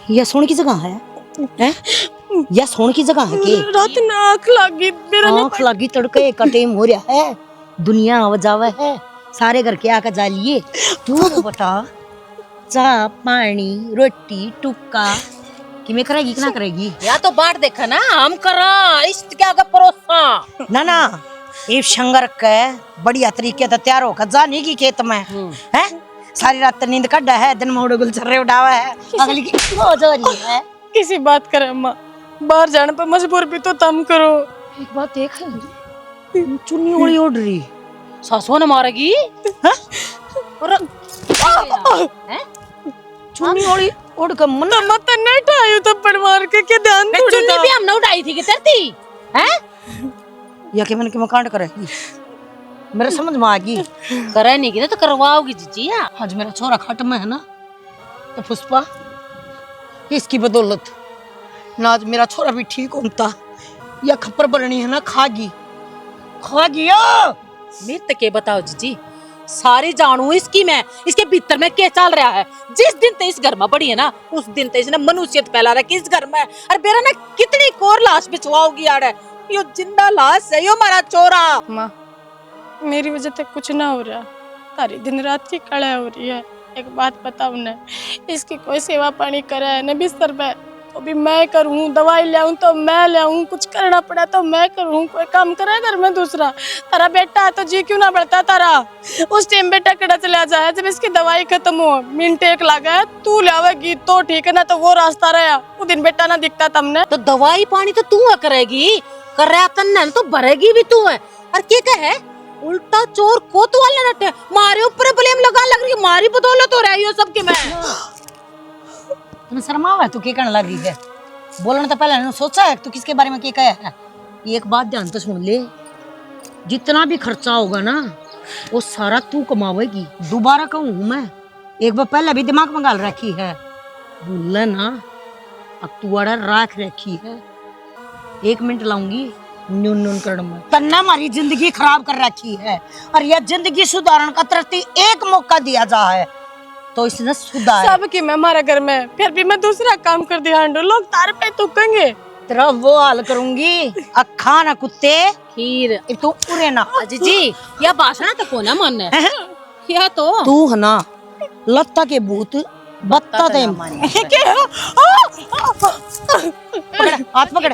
यह सोने की जगह है, हैं? यह सोने की जगह है के? रात ने आँख लागी, मेरा आँख लगी तड़के का टाइम हो रहा है, दुनिया आवाजावा है, सारे घर के आका जा लिए। तू बता चाह पानी रोटी टुक्का किमें करेगी कि ना करेगी? या तो बांट देखा ना हम करा इस क्या का परोसा ना ना ये शंगर के बढ़िया तरीके से तैयार होकर जाने की खेत में है। सारी रात नींद कड्डा है, दिन में उड़गुल चर्रे उड़ावा है, अगली की हो जा रही है। किसी बात करे अम्मा, बाहर जाने पर मजबूर भी तो तुम करो। एक बात देख, चुन्नी ओढ़ी ओढ़ रही सासुआ न मारेगी हैं? चुन्नी ओढ़ी ओढ़ कर मन अम्मा तन्ने उठाई तो पड़वार के ध्यान मैं चुन्नी भी हम न उठाई थी कि तरती हैं या के मन के मकान करेगी, मेरे समझ में आ गई। करे नहीं की तो करवाओगी जीजी। आज मेरा छोरा खट में है ना, तो पुष्पा इसकी बदौलत ना आज मेरा छोरा भी ठीक होता, या खप्पर बननी है ना खागी खागी। मित के बताओ जीजी, सारी जानू इसकी मैं, इसके भीतर में क्या चल रहा है। जिस दिन ते इस घर में पड़ी है ना, उस दिन ते इसने मनुष्यत फैला रहा है इस घर में। और बेरा ना कितनी कोर लाश बिछवाओगी यार, यो जिंदा लाश है यो हमारा चोरा। माँ मेरी वजह से कुछ ना हो रहा, तारी दिन रात की कड़ा हो रही है। एक बात बताओ न, इसकी कोई सेवा पानी करा है न बिस्तर पे तो भी मैं करूँ, दवाई ले आऊँ तो मैं ले आऊँ, कुछ करना पड़ा तो मैं करूँ, कोई काम करे घर में दूसरा। तारा बेटा है तो जी क्यों ना बढ़ता तारा। उस टाइम बेटा कड़ा चला जाए जब इसकी दवाई खत्म हो, मिनट एक लगा है, तू लावेगी तो ठीक है ना, तो वो रास्ता रहा वो दिन बेटा ना दिखता तुमने। तो दवाई पानी तो तू करेगी, कर रहा तन्ने तो भरेगी भी तू है। और क्या कहे उल्टा चोर कोतवाल नटे मारे ऊपर ब्लेम लगा लग रही है, मारी बदौलत हो रहा है ये सब के। मैं तुम्हें शर्मावा है, तू क्या करने लगी है? बोलना तो पहले ने सोचा है तू किसके बारे में क्या कहा है। एक बात ध्यान से सुन ले, जितना भी खर्चा होगा ना वो सारा तू कमावेगी। दोबारा कहूँ मैं, एक बार पहले भी दिमाग में गाल रखी है, भूल ना अब तू अड़ा राख रखी है। 1 मिनट लाऊंगी न्यून न्यून करने में, तन्ना हमारी जिंदगी खराब कर रखी है, और यह जिंदगी सुधारण का तरती एक मौका दिया जा है तो इसने सुधार। सब की मैं हमारे घर में, फिर भी मैं दूसरा काम कर दिया, लोग तार पे तुकेंगे। तेरा वो हाल करूंगी, अखा ना कुत्ते खीर तू उरे ना। जीजी यह भाषण तो को ना मन है या तो तू है ना लत्ता के भूत बत्ता ते मानी। हाथ पकड़।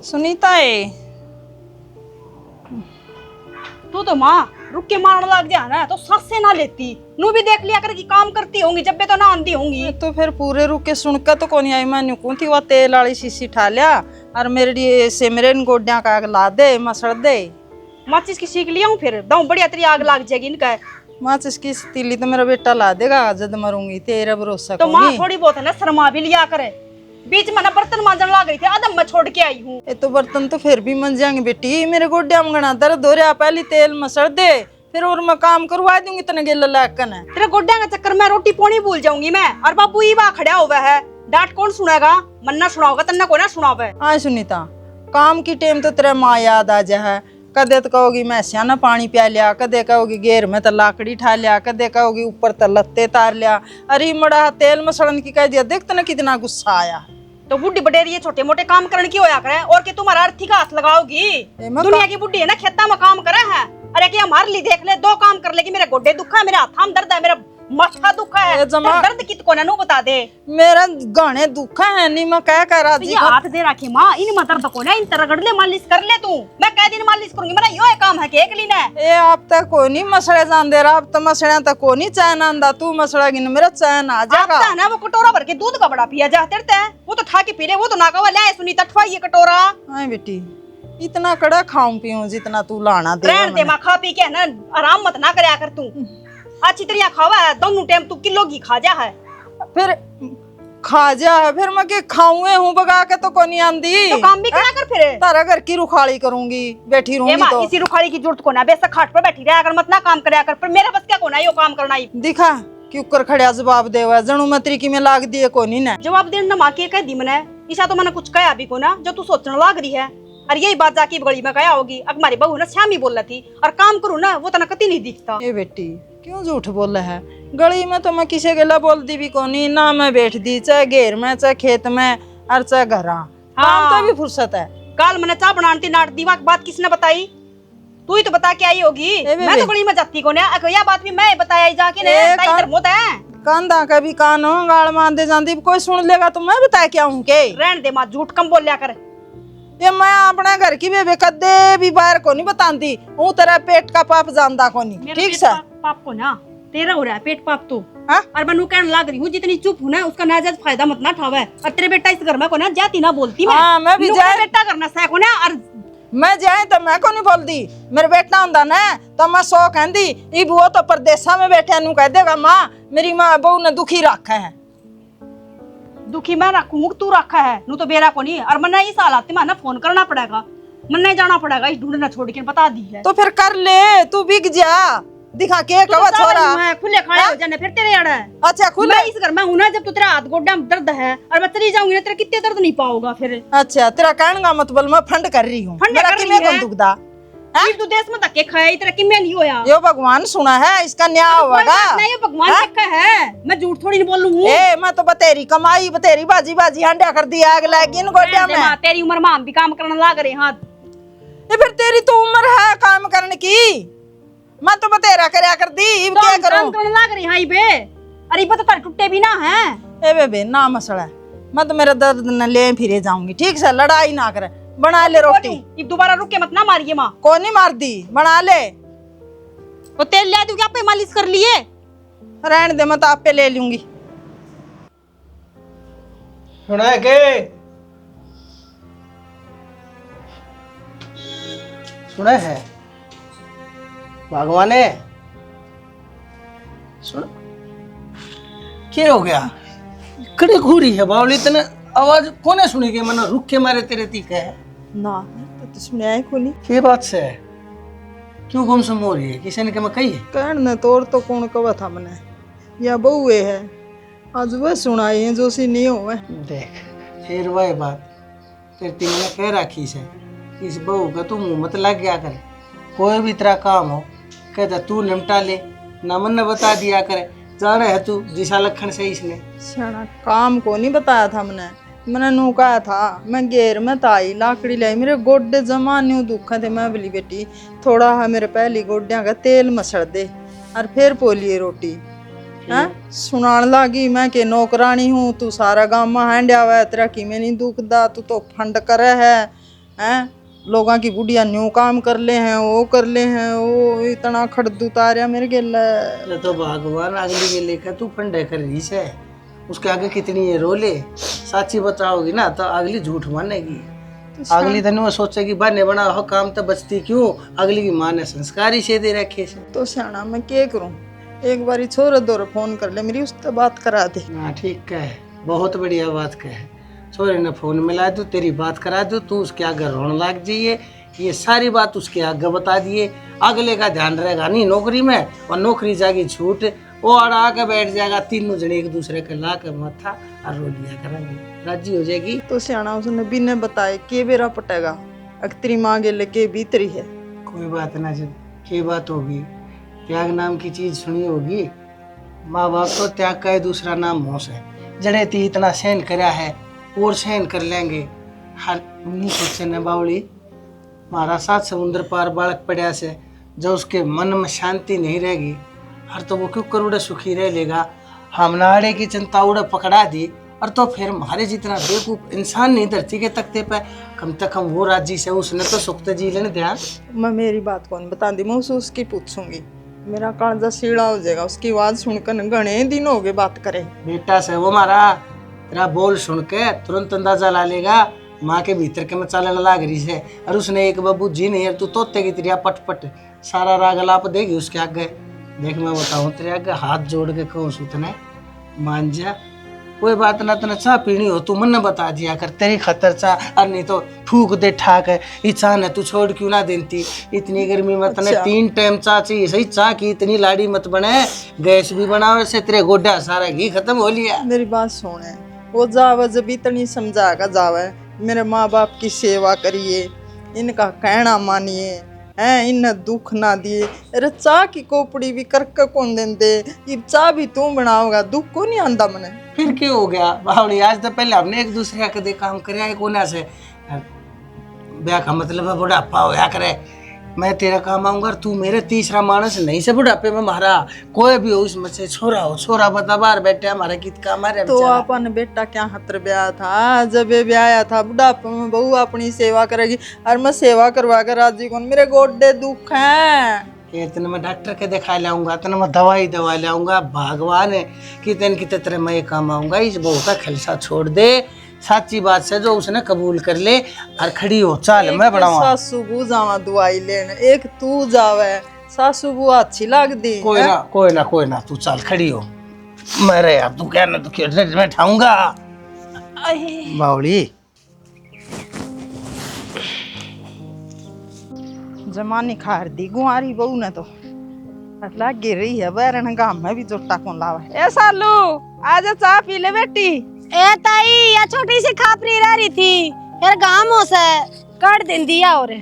सुनीता है तू तो माँ रुक के मारने लग जा ना, तो सस से ना लेती नू भी देख लिया कर कि काम करती होंगी, जब भी तो ना आंधी होंगी। तो फिर पूरे रुक के सुन के तो कौन आई, मैं नुकू थी वो तेल वाली शीशी ठा लिया और मेरे लिए सिमरन गोड्या का आग ला दे मसड़ दे। माचिस की सीख लिया हूँ, फिर दाऊ बढ़िया तेरी आग लग जाएगी इनका। माचिस की तीली तो मेरा बेटा ला देगा जब मरूंगी, तेरा भरोसा तो माँ थोड़ी बहुत है ना शर्मा भी लिया करे। बीच में ना बर्तन मांजन ला गई थी, आदम मैं छोड़ के आई हूँ। ये तो बर्तन तो फिर भी मंज जाएंगे बेटी, मेरे गोड्या में गणा दर्द हो रहा, पहले तेल मसड़ दे फिर और मैं काम करवा दूंगी, तने गेला लाकन है। तेरे गोड्या के चक्कर में रोटी पोनी भूल जाऊंगी मैं, और बाबू ही वहाँ खड़ा हुआ है, डांट कौन सुनेगा? मन्ना सुनाओगा तन्ना को ना सुनावे। हाँ सुनीता, काम की टाइम तो तेरा माँ याद आ जा है, कदे तो कहोगी मैं स्याना पानी पिया लिया, कदे कहोगी घेर में तो लाकड़ी ठा लिया, कदे कहोगी ऊपर तो लत्ते तार लिया, अरे मड़ा तेल मसड़न की कह दिया, देख तना कितना गुस्सा आया। तो बुढ़ी बडेरी छोटे मोटे काम करने की होया करे, और कि तुम्हारा आर्थिक हाथ लगाओगी? दुनिया की बुढ़ी है ना, खेता में काम करे है। अरे कि हमारे लिए देख ले, 2 काम कर ले कि मेरे गोड्डे दुखा है, मेरे हाथ में दर्द है, मेरा माथा दुखा है, दर्द कित को ना बता दे। मेरा गाने दुखा है नहीं, मैं क्या कर रहा ये हाथ दे रखी माँ, इन में दर्द को ना, इन तरह ले मालिश कर ले तू। मैं कह दिन मालिश करूंगी, मेरा यो काम है कि एक ली ना। ए आप तक को नहीं मसड़े जान दे रहा, अब तो मसड़े तक को नहीं चैन आंदा, तू मसड़ेगी ना मेरा चैन आ जाएगा। आपका ना वो कटोरा भर के दूध का बड़ा पिया जाते है, वो तो ठा के पी ले, वो तो ना कवा ले सुनीता ठवा ये कटोरा। हां बेटी इतना कड़ा खाऊं पीऊं जितना तू लाना दे। रहन दे माँ, खा पी के ना आराम मत ना करया कर तू। अच्छी तरह खावा है, दोनों टाइम तू किलो घी खा जा है, फिर खा जा है, फिर मैं के खाऊं हूं बगा के तो कोनी आंदी। तो काम भी करा कर फिर। तारा घर की रुखाड़ी करूंगी, बैठी रहूंगी तो। इसी रुखाड़ी की जरूरत को ना, बेशक खाट पर बैठी रहा कर, मत ना काम करया कर, पर मेरा बस क्या कोना यो काम करना ही। दिखा क्यों कर खड़िया जवाब देवा, जनू मैं तरीकी में लाग दिए कोनी ना। जवाब देना माँ के कह दी मने, ईसा तो मैंने कुछ कहा भी को ना जो तू सोचने लाग रही है। और यही बात जाके गली में कहा होगी। अब हमारी बहू ना श्यामी बोल रही थी और काम करूँ ना वो तना कति नहीं दिखता। ए बेटी क्यों झूठ बोल है? गली में तो मैं किसी के ला बोलती भी कोनी ना, मैं बैठ दी चाहे घेर में चाहे खेत में और चाहे घर। काम तो भी फुर्सत है। कल मैंने चाय बनाती नाट दीवा की बात किसने बताई? तू ही तो बता के आई होगी। मैं तो गली में जाती को यह बात भी मैं बताया जाके ने मोत है। कांदा का भी कान हो गाल मान दे जाती, कोई सुन लेगा तो मैं बता के आऊं के? रहन दे मां, झूठ कम बोल लिया कर। ये मैं अपने घर की बेबे कदे भी बाहर को नहीं बताती हूँ, तेरा पेट का पाप जानता को नहीं। ठीक है पाप को ना तेरा हो रहा है पेट पाप तो। हाँ? और मैं कहने लग रही हूँ जितनी चुप हूँ ना उसका नाजायज फायदा मत ना उठावे। और तेरे बेटा इस घर में को ना जाती ना बोलती मैं। हाँ, मैं भी जाए बेटा करना सह को ना। और मैं जाए तो मैं को नहीं बोलती, मेरे बेटा होंदा ना तो मैं सौ कहती इब वो तो परदेसा में बैठे नु कह देगा माँ मेरी माँ बहू ने दुखी रखा है। दुखी मैं रखूंगी तू रखा है नू तो बेरा को नहीं। और मन्ना इस हालात में ना फोन करना पड़ेगा, मन्ना जाना पड़ेगा इस ढूंढना छोड़ के बता दी है। तो फिर कर ले, तू बिक जा दिखा के कवा छोरा खुले खड़े हो जाने फिर तेरे अड़। अच्छा खुले मैं इस घर में हूं ना, जब तू तेरा हाथ गोड्डा में दर्द है और मैं चली जाऊंगी ना तेरा कितने दर्द नहीं पाओगा फिर। अच्छा तेरा कहने का मतलब मैं फंड कर रही हूँ, मेरा किमे कौन दुखदा? फिर तू देश में धक्के खाया तेरा किमे नहीं होया। यो भगवान सुना है इसका न्याय होगा। नहीं ये भगवान रखा है, मैं झूठ थोड़ी नहीं बोलूं। ए मैं तो बतेरी कमाई बतेरी बाजी बाजी हांडा कर दी आग लगी इन गोड्या में। तेरी उम्र में हम भी काम करने लग रहे हां। ये फिर तेरी तो उम्र है काम करने की, मैं तो बतेरा करया कर दी इब क्या करूं? काम करने लग रही हां बे। अरे बता तार टूटे भी ना है। ए बेबे ना मसला है, मैं तो मेरा दर्द न ले फिरे जाऊंगी। ठीक से लड़ाई ना करे, बना ले रोटी। इब दोबारा रुक के मत ना मारिए मां। को नहीं मार दी, बना ले। तो तेल ले दूं क्या पे मालिश कर लिए? रहने दे मैं तो आप पे ले लूंगी। सुना है के? सुना है भगवान है? सुन क्या हो गया? कड़े घूरी है बावली तने आवाज कोने सुनी के मन रुक के मारे तेरे तीक है ना तो सुनाया को नहीं। ये बात से क्यों गुमसुम हो रही है? किसी ने क्या मैं कही है? कहने तोर तो कौन कवा था मने या बहुए है आज वह सुनाई है जो सी नहीं हो। देख फिर वह बात तेरे तीन ने कह रखी से इस बहू का तू मुंह मत लग गया करे। कोई भी तेरा काम हो कहता तू निपटा ले, ना मन ने बता दिया करे। जाने है तू जिसा लखन से इसने शाना काम को नहीं बताया था मैंने नू कहा था मैं घेर में ताई लाकड़ी लाई मेरे गोड्डे जमा न्यू दुखा थे। मैं बोली बेटी थोड़ा है मेरे पहली गोड्डिया का तेल मसड़ दे और फिर पोलिए रोटी। हैं सुनान लागी मैं के नौकरानी हूँ तू सारा गाँव में हैंडया हुआ तेरा कि में नहीं दुखदा, तू तो फंड करे है। हैं लोगों की बुढ़िया न्यू काम कर ले हैं वो कर ले हैं वो इतना खड़दू तारिया मेरे गेल। तो भगवान अगली के लेकर तू फंडे कर रही है, उसके आगे कितनी ये रोले साची बताओगी ना तो अगली झूठ मानेगी। अगली दिन वो सोचेगी बने बना हो काम तो बचती क्यों, अगली की माँ ने संस्कार ही से दे रखे से। तो सियाना मैं क्या करूं, एक बारी छोरे दौरे फोन कर ले मेरी उससे बात करा दे। हाँ ठीक है, बहुत बढ़िया बात कहे। छोरे ने फोन मिला दो तेरी बात करा दो, तू उसके आगे रोने लग जाइए। ये सारी बात उसके आगे बता दिए, अगले का ध्यान रहेगा नहीं नौकरी में और नौकरी जाएगी छूट। वो अड़ा के बैठ जाएगा, तीनों जने एक दूसरे के ला के माथा और रो लिया करेंगे, राजी हो जाएगी। तो सियाना उसने बिना बताए के बेरा पटेगा अक्तरी मांगे लेके भीतरी है। कोई बात ना, जब के बात होगी त्याग नाम की चीज सुनी होगी। माँ बाप तो त्याग का दूसरा नाम मोस है। जड़े ती इतना सहन करा है और सहन कर लेंगे। हर नहीं सोचे न बावली मारा साथ समुद्र पार बालक पड़ा से जो उसके मन में शांति नहीं रहेगी, हर तो वो क्यों करोड़े सुखी रह लेगा। हम नाड़े की चिंता उड़े पकड़ा दी और तो फिर हमारे जितना बेवकूफ इंसान नहीं धरती के तख्ते पे कम से कम वो राजी से उसने तो सुख जी लेने ध्यान। मैं मेरी बात कौन बता दी, मैं उसकी पूछूंगी। मेरा कालजा सीढ़ा हो जाएगा उसकी आवाज सुनकर, घने दिन हो गए बात करे। बेटा से वो मारा तेरा बोल सुन के तुरंत अंदाजा ला लेगा माँ के भीतर के में चलने लाग रही है। और उसने एक बाबू जी नहीं है तू तोते की तेरिया पट पट सारा राग लाप देगी उसके आगे। देख मैं बताऊँ तेरे आगे हाथ जोड़ के कहूँ सुतने मान जा, कोई बात ना तने चाह पीनी हो तू मन बता दिया कर, तेरी खतर चाह। और नहीं तो फूक दे ठाक है इच्छा न तू छोड़ क्यों ना देती। इतनी गर्मी में तने 3 टाइम चाह चाहिए, सही चाह की इतनी लाड़ी मत बने, गैस भी बनाओ से तेरे गोड्डा सारा घी खत्म हो लिया। मेरी बात सुने, वो जावे जब इतनी समझाएगा जावे मेरे माँ बाप की सेवा करिए इनका कहना मानिए हैं, इन दुख ना दिए। अरे चाह की कोपड़ी भी करके कौन देंदे, ये चाह भी तू बनाओगा, दुख को नहीं आंदा मने। फिर क्यों हो गया बावली? आज तो पहले हमने एक दूसरे का कदे काम करे कोना से। ब्याह का मतलब है बुढ़ापा होया करे, मैं तेरा काम आऊंगा और तू मेरे तीसरा मानस नहीं से बुढ़ापे में मारा। कोई भी हो उसमें से छोरा हो, छोरा बता बाहर बैठे हमारे कित काम है तो अपन बेटा क्या हतर ब्याह था, जब ये ब्याह था बुढ़ापे में बहू अपनी सेवा करेगी, और मैं सेवा करवा कर राजी कौन, मेरे गोड्डे दुख हैं। इतने मैं डॉक्टर के दिखा लाऊंगा, इतना मैं दवाई दवा लाऊंगा, भगवान है कितने की तरह मैं ये काम आऊंगा। इस बहू का खलसा छोड़ दे, सच्ची बात से जो उसने कबूल कर ले और खड़ी हो चाल मैं बढ़ाऊंगा। सासू बू जावा दवाई लेने, एक तू जावे, सासू बू अच्छी लगती। कोई ना तू चाल खड़ी हो, मेरे यार तू क्या ना तू क्यों मैं ठाऊंगा बावली। जमानी खार दी गुआरी बहू ने तो लग गिर रही है बैरन गांव में भी जोटा कौन लावा। ए सालू आजा चाह पी ले बेटी। ए ताई या छोटी सी खापरी रह रही थी, फिर गांव से काट दिन दिया। और ये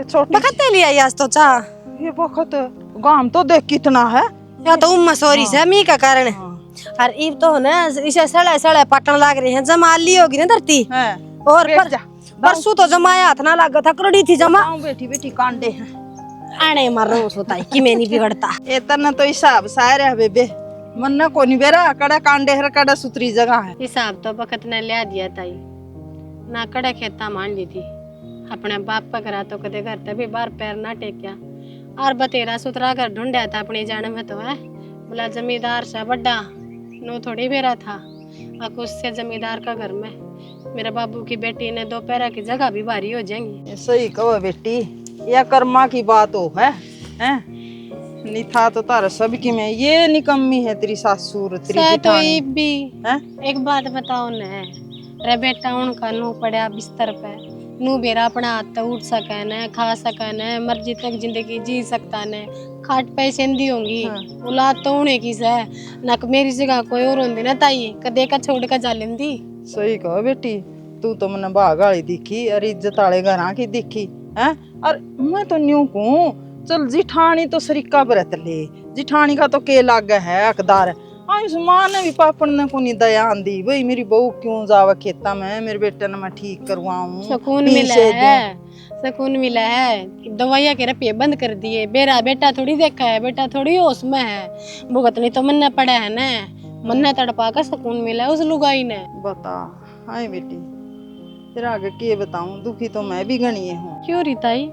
छोटी बखते लिया आज तो चाह, ये वक्त गांव तो देख कितना है, या तो उम्मा सोरी से मी का कारण। और इब तो ना इसे सड़े सड़े पटन लाग रही है, जमा ली होगी ना धरती। और परसों तो जमाया हाथ ना लगा था, करोड़ी थी जमा। बेटी बेटी कांडे हैं आने मर रहा हूँ सोता कि मैं नहीं बिगड़ता। इतना तो हिसाब सारे है बेबे, मन न कोनी बेरा कड़ा कांडे हर कड़ा सुतरी जगह है। हिसाब तो बखत ने लिया दिया ताई ना, कड़े खेता मान ली थी अपने बाप का करा तो कदे घर तभी बार पैर ना टेकिया। और बतेरा सुतरा घर ढूंढा था अपने जाने में, तो है बोला जमींदार से बड्डा नो थोड़ी मेरा था। अब उससे जमींदार का घर में मेरे बाबू की बेटी ने 2 पैरा की जगह भी भारी हो जाएंगी। सही कहो बेटी, या कर्मा की बात हो है नहीं था तो तारा सब की में ये निकम्मी है तेरी सासुर तेरी जेठानी। तो भी एक बात बताओ न रे बेटा, उनका नू पड़ा बिस्तर पे, नू बेरा अपना हाथ तो उठ सके न, खा सके न, मर्जी तक जिंदगी जी सकता न, खाट पे सेंधी होंगी। औलाद तो उन्हें की से ना, मेरी जगह कोई और होंदी ना ताई कदे का छोड़ कर जा लेंदी। सही कहो बेटी, तू तो मैंने भाग वाली दिखी और इज्जत वाले घर की दिखी है। और मैं तो न्यू कहूँ चल जिठानी तो सरीका बरत ले, जिठानी का तो के लाग है हकदार। इस माँ ने भी पापन ने को नहीं दया दी, भाई मेरी बहू क्यों जावा खेता में, मेरे बेटे ने मैं ठीक करवाऊं। सुकून मिला है, सुकून मिला है। दवाइयाँ के रुपये बंद कर दिए, बेरा बेटा थोड़ी देखा है, बेटा थोड़ी होश में है, भुगत नहीं तो मन पड़ा है ना, मन तड़पा कर सुकून मिला है उस लुगाई ने। बता हाय बेटी, फिर आगे के बताऊं, दुखी तो मैं भी गणिए हूँ। क्यों रिताई,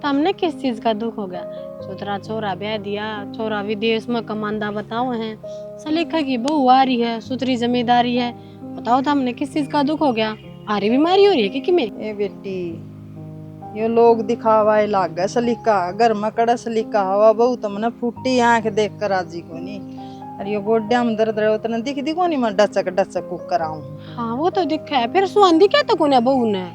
तुमने किस चीज का दुख हो गया? छोरा छोरा ब्याह दिया, छोरा विदेश में कमांदा बताओ है, सलीखा की बहू आ रही है, सुतरी जमींदारी है, बताओ तुमने किस चीज का दुख हो गया? आरी बीमारी हो रही है कि में? ए बेटी, ये लोग दिखावा लाग गए सलीका, घर में कड़ा सलीका हवा बहू तुमने फूटी आंख देख कर राजी को नहीं। अरे ये गोड्या में दर्द रहे उतना दिख दिखो नहीं, मैं डचक डचक कुक कराऊं। हाँ वो तो दिखा है, फिर सुआंदी क्या तो कोने बहू ने।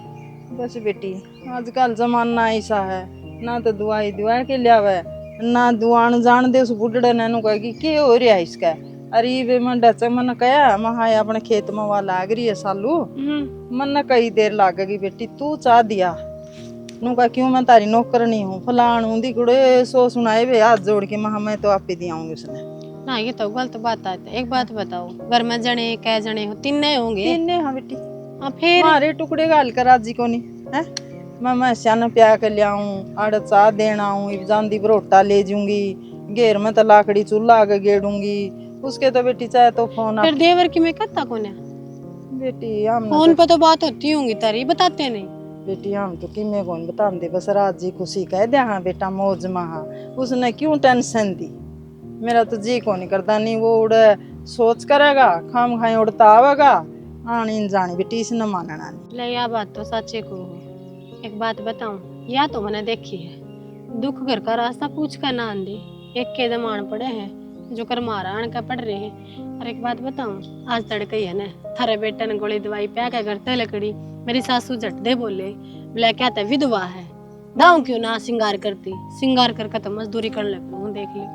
बस बेटी आजकल जमाना ऐसा है, ना तो दुआई दुआ के लियावे, ना दुआन जान दे उस बुढ़ड़े ने कहेगी के हो रहा है इसका। अरे वे मन डचक मन कया महा अपने खेत में वहाँ लाग रही है सालू, मन कई देर लागेगी बेटी, तू चाह दिया नू का क्यों मैं तारी नौकरनी हूँ फलान हूँ दिगड़े सो सुनाए वे हाथ जोड़ के महा मैं तो आप ही दियाऊंगी उसने। ना ये तो गलत बात है। एक बात बताओ, घर में जने कै जने हो? 3 होंगे। 3 हाँ बेटी। हाँ फिर मारे टुकड़े गाल कर राजी को नहीं है, मैं स्यान प्या के लियाऊं, आड़ चाह देना हूँ, जांदी बरोटा ले जूंगी, घेर में तो लाकड़ी चूल्हा आगे गेड़ूंगी, उसके तो बेटी चाहे तो फोन। फिर देवर की मैं कहता कौन है बेटी? हम फोन पे तो बात होती होंगी तारी, बताते नहीं बेटी, हम तो किमे कौन बता दे, बस राजी खुशी कह दे हाँ बेटा मौज महा, उसने क्यों टेंशन दी। मेरा तो जी को नहीं करता, नहीं वो उड़े सोच करेगा खाम खाई उड़ता आवेगा, आनी जानी बेटी इसने मानना नहीं। ले या बात तो सच्चे को। एक बात बताऊं, या तो मैंने देखी है, दुख घर का रास्ता पूछ कर ना आंदी, एक के दमान पड़े हैं जो कर मारा आन का पड़ रहे हैं। और एक बात बताऊं, आज तड़के ही है ना, थारे बेटे ने गोली दवाई प्या क्या करते लकड़ी, मेरी सासू झट दे बोले क्या था विधवा है, दाऊ क्यों ना सिंगार करती, सिंगार करके तो मजदूरी कर ले देख ली।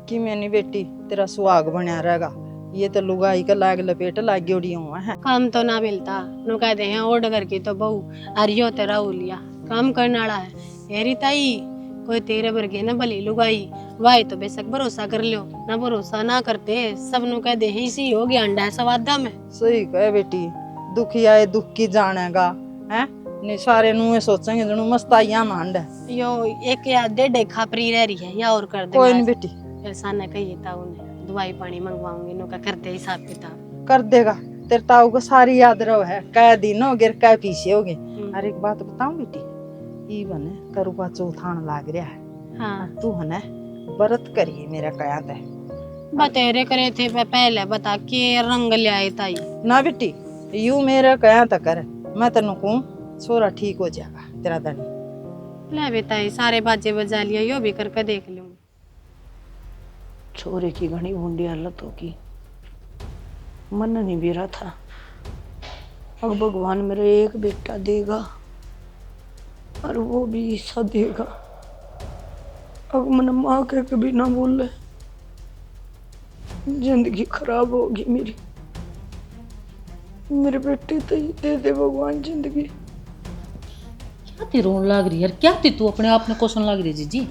कि मैंने बेटी तेरा सुहाग बनया रहेगा, ये तो लुगाई का लाग लपेट लाग गयोड़ी हुआ है। काम तो ना मिलता नु कहते हैं ओ डगर की तो बहू अरियो तेरा उलिया काम करने वाला है। हेरी ताई कोई तेरे वर्गे न भली लुगाई वाई तो बेशक भरोसा कर लो, ना भरोसा ना करते सब नु कह दे इसी हो गया अंडा सवादा में। सही कहे बेटी, दुखी आए दुख की जानेगा है नहीं सारे नु सोचेंगे जणु मस्ताइया मांड है। यो एक या डेढ़ खापरी रह रही है या और कर दे कोई नहीं बेटी ऐसा न कहिए ताऊ ने दवाई पानी मंगवाऊंगी नु का करते हिसाब किताब कर देगा। तेरे ताऊ को सारी याद रहो है कै दिन हो गिर कै पीछे हो गए। अरे एक बात बताऊं बेटी, ई बने करुपा चौथान लाग रहा है। हाँ तू है व्रत करिए मेरा कया ते बतेरे करे थे पहले बता के रंग ले आए ताई ना बेटी, यू मेरा कया तक कर मैं तेन कहूं छोरा ठीक हो जाएगा तेरा धनी। ले बेताई सारे बाजे बजा लिया यो भी करके देख लूं। छोरे की घनी भूंडी हालत होगी, मन नहीं भी रहा था। अब भगवान मेरे एक बेटा देगा और वो भी ईसा देगा। अब मन माँ के कभी ना बोले, जिंदगी खराब होगी मेरी। मेरे बेटे तो ही दे दे भगवान जिंदगी। क्या ती रोन लाग रही यार, क्या ती तू अपने आप में क्वेश्चन लाग रही जीजी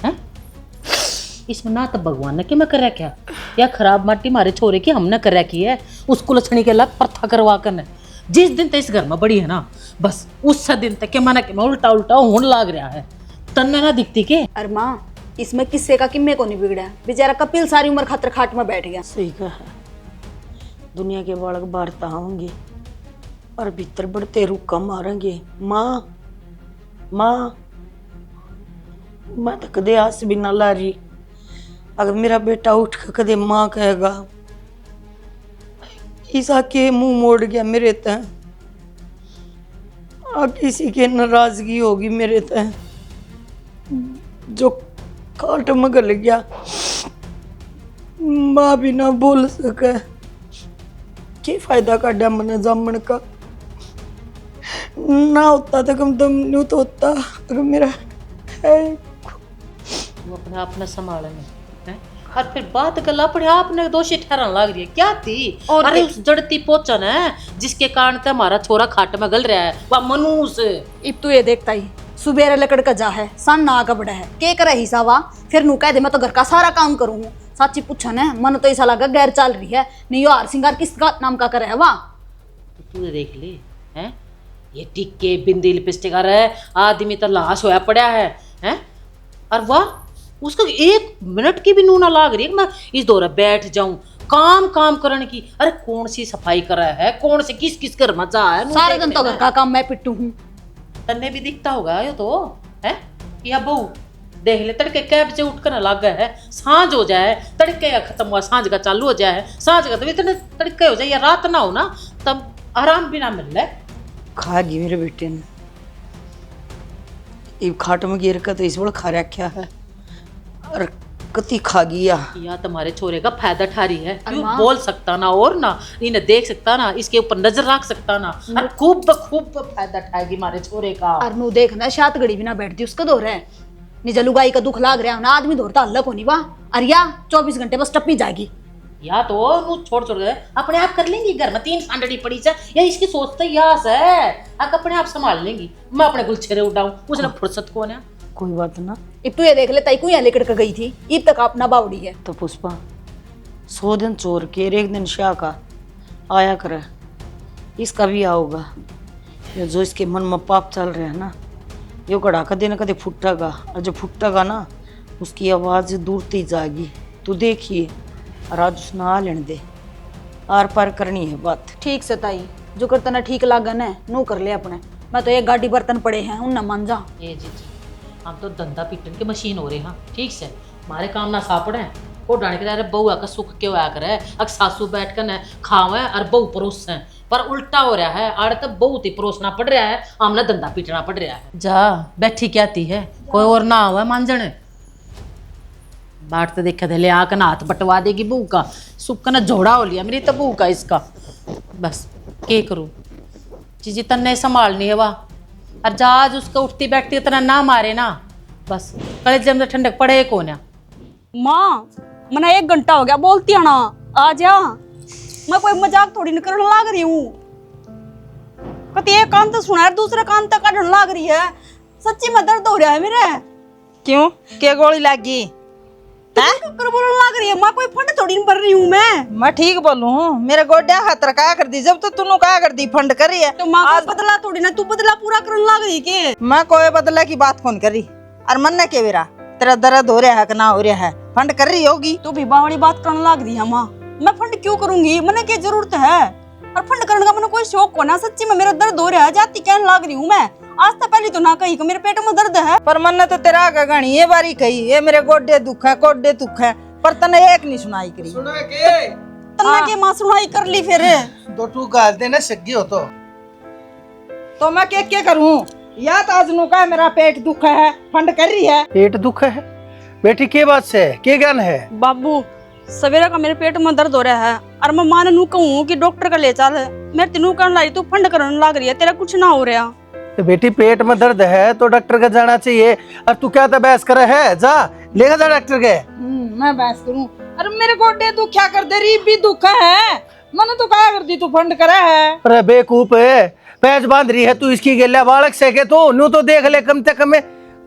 हैं? इसमें ना तो भगवान ने कि मैं कर क्या या खराब माटी मारे छोरे की हमने कर की है उसको लछनी के लाग प्रथा करवा कर। जिस दिन तक इस घर में बड़ी है ना बस उस दिन तक के मना के मैं उल्टा उल्टा होने लाग रहा है। तन्ने ना दिखती के अरे माँ इसमें किस्से का किम्मे को नहीं बिगड़ा, बेचारा कपिल सारी उम्र खतर खाट में बैठ गया। सही कहा है, दुनिया के बालक बारता होंगे और भीतर बढ़ते रुका मारेंगे। माँ माँ मैं तो कदे आस भी ना ला रही। अगर मेरा बेटा उठ कर कदे माँ कहेगा, ईसा के मुंह मोड़ गया मेरे तय, अब किसी के नाराजगी होगी मेरे तय, जो काट में गल गया माँ भी ना बोल सके। क्या फायदा काटा मन जामन का, ना होता तो कम दम नहीं तो होता। अगर मेरा है वो अपने आप में संभालने हैं और फिर बात गला अपने आप ने दोषी ठहराने लग रही है। क्या थी और अरे उस जड़ती पोचन है जिसके कारण ते हमारा छोरा खाट में गल रहा है वह मनुष्य। इब तू ये देखता ही सुबेरे लकड़ का जा है सन ना का बड़ा है के करे हिसाबा फिर नू कह दे मैं तो घर का सारा काम करूँ। साची पूछन है मन तो ऐसा लगा गैर चल रही है नहीं यो हार सिंगार किसका नाम का करे है वाह। तो तू देख ले हैं ये टिक्के बिंदी लिपस्टिक आ रहा है आदमी तो लाश होया पड़ा है हैं और वाह उसको एक मिनट की भी नूना लाग रही है मैं इस दौरा बैठ जाऊं काम करने की। अरे कौन सी सफाई कर रहा है कौन से किस घर में जा है सारा दिन तो घर का काम मैं पिट्टू हूँ। तन्ने भी दिखता होगा ये तो है या बहू देख ले तड़के कै बजे उठ कर लग गए है सांझ हो जाए तड़के का खत्म हुआ सांझ का चालू हो जाए सांझ का तो इतने तड़के हो जाए या रात ना हो ना तब आराम भी ना मिल रहा है। खा गई मेरे बेटे ने ये खाट में गिर कर तो इस बड़ा खा रखा है और कति खा गया या तुम्हारे छोरे का फायदा ठारी है क्यों बोल सकता ना और ना इन्हें देख सकता ना इसके ऊपर नजर रख सकता ना और खूब फायदा ठाएगी हमारे छोरे का। और नू देखना शात घड़ी भी ना बैठती उसका दौर है निजा लुगाई का दुख लाग रहा है ना आदमी दौड़ता हल्ला को नहीं वाह अरिया 24 घंटे बस टप्पी जाएगी या तो नू छोड़ गए अपने आप कर लेंगी घर में 3 सांडड़ी पड़ी से या इसकी सोच तो यास है अपने आप संभाल लेंगी मैं अपने गुलछेरे उठाऊं उसने फुर्सत कौन है। कोई बात ना। इब तू ये देख ले ताई को यहाँ लेकर के गई थी ईब तक अपना बावड़ी है तो पुष्पा 100 दिन चोर के एक दिन शाह का आया करे इसका भी आओगा ये जो इसके मन में पाप चल रहा है ना यो कड़ा कदे न कदे फुटेगा और जो फुटेगा ना उसकी आवाज़ दूरती जाएगी। तू देखिए और आज उसने आ लेने दे आर पार करनी है बात। ठीक से ताई जो करता ना ठीक लागन है नू कर ले अपने मैं तो एक गाड़ी बर्तन पड़े हैं उन न मान जा। ए जी हम तो धंधा पीटन की मशीन हो रहे हैं ठीक से हमारे काम ना सापड़े हैं को डाने के अरे बहू आकर सुख क्यों आया करे अगर सासू बैठ कर खावे और बहू परोस है पर उल्टा हो रहा है आड़ तो बहुत ही परोसना पड़ रहा है हमने धंधा पीटना पड़ रहा है। जा बैठी क्या थी है कोई और ना हुआ मांझण बाट तो देखा थे ले आकर ना हाथ बटवा देगी बहू का सुख का ना जोड़ा हो लिया मेरी तो बहू का इसका बस के करूँ चीज़ें तन्ने संभालनी है वाह और जहाज उसको उठती बैठती इतना ना मारे ना बस कलेजे में ठंडक पड़े कौन है। माँ मना 1 घंटा हो गया बोलती है ना आ जा, मैं कोई मजाक थोड़ी न करने लाग रही हूँ। कति एक कान तो सुना है, दूसरे कान तक काटने लाग रही है। सच्ची में दर्द हो रहा है मेरे। क्यों, क्या गोली लगी? कर बोलने लाग रही है, मैं कोई फंड थोड़ी न भर रही हूँ मैं ठीक बोलूं हूँ, मेरे गोड्या खतर क्या कर दी, जब तो तूने क्या कर दी, फंड कर रही है। तो माँ को बदला थोड़ी ना, तू बदला पूरा करने लाग रही के। मैं कोई बदला की बात कौन कर रही, और मन ने के बेरा तेरा दर्द हो रहा है कि ना हो रहा है, फंड कर रही होगी। तू भी बावड़ी बात करने लाग रही है माँ। मैं फंड क्यों करूंगी, मैंने क्या जरूरत है? और फंड करने का मैंने कोई शौक को ना। सच्ची में मेरा दर्द हो रहा है, जाती कहने लाग रही हूँ मैं। आज तक पहले तो ना कही कि मेरे पेट में दर्द है। पर मन ने तो तेरा आगे गानी ये बारी कही, ये मेरे गोड्डे दुख है, गोड्डे दुख है, पर तने एक नहीं सुनाई करी। सुना के तना के माँ सुनाई कर ली फिर। दो टू गाल देना सग्गी हो तो मैं क्या करूं, या तो आज नु का मेरा पेट दुख है, फंड कर रही है। पेट दुख है बेटी, के बात से के ज्ञान है? बाबू सवेरा का मेरे पेट में दर्द हो रहा है, और मैं माँ ने नू कहूँ कि डॉक्टर का ले चल। मेरे तेनू कहने लाई तू फंड करने लाग रही है, तेरा कुछ ना हो रहा। तो बेटी पेट में दर्द है तो डॉक्टर का जाना चाहिए। और तू क्या बहस करे है, जा लेगा जा डॉक्टर के। मैं बहस करूं? अरे मेरे गोड्डे दुख क्या कर दे रही, भी दुख है, मैंने तो क्या कर दी, तू फंड करे है। अरे बेकूफ है, पैच बांध रही है तू इसकी गेला बालक से के तो नू तो देख ले कम से कम